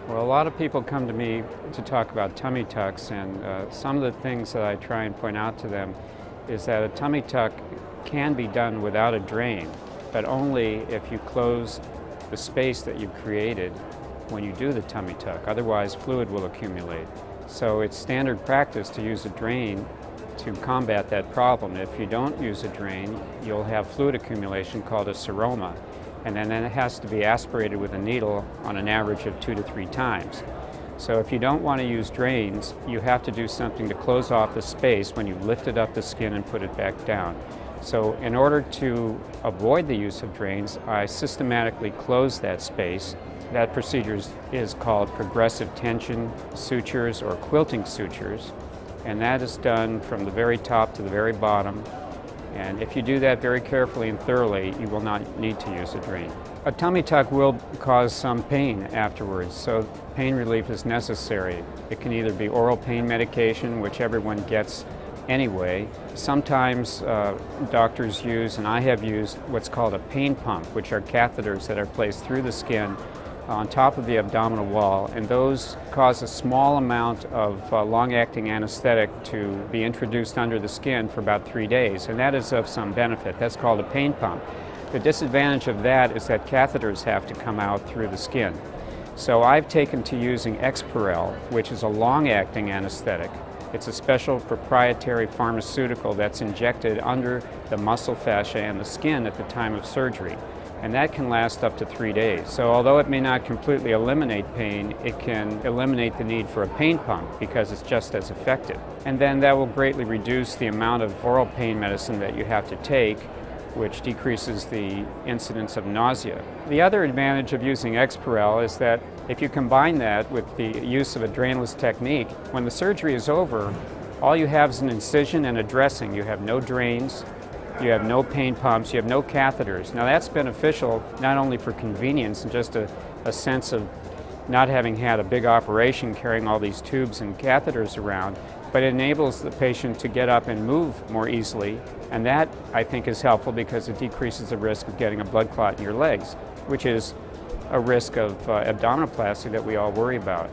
Well, a lot of people come to me to talk about tummy tucks, and some of the things that I try and point out to them is that a tummy tuck can be done without a drain, but only if you close the space that you've created when you do the tummy tuck. Otherwise, fluid will accumulate. So it's standard practice to use a drain to combat that problem. If you don't use a drain, you'll have fluid accumulation called a seroma, and then it has to be aspirated with a needle on an average of 2 to 3 times. So if you don't want to use drains, you have to do something to close off the space when you lifted up the skin and put it back down. So in order to avoid the use of drains, I systematically close that space. That procedure is called progressive tension sutures or quilting sutures, and that is done from the very top to the very bottom. And if you do that very carefully and thoroughly, you will not need to use a drain. A tummy tuck will cause some pain afterwards, so pain relief is necessary. It can either be oral pain medication, which everyone gets anyway. Sometimes doctors use, and I have used, what's called a pain pump, which are catheters that are placed through the skin on top of the abdominal wall, and those cause a small amount of long-acting anesthetic to be introduced under the skin for about 3 days, and that is of some benefit. That's called a pain pump. The disadvantage of that is that catheters have to come out through the skin. So I've taken to using Exparel, which is a long-acting anesthetic. It's a special proprietary pharmaceutical that's injected under the muscle fascia and the skin at the time of surgery. And that can last up to 3 days. So although it may not completely eliminate pain, it can eliminate the need for a pain pump because it's just as effective. And then that will greatly reduce the amount of oral pain medicine that you have to take, which decreases the incidence of nausea. The other advantage of using Exparel is that if you combine that with the use of a drainless technique, when the surgery is over, all you have is an incision and a dressing. You have no drains, you have no pain pumps, you have no catheters. Now that's beneficial not only for convenience and just a sense of not having had a big operation carrying all these tubes and catheters around, but it enables the patient to get up and move more easily, and that I think is helpful because it decreases the risk of getting a blood clot in your legs, which is a risk of abdominoplasty that we all worry about.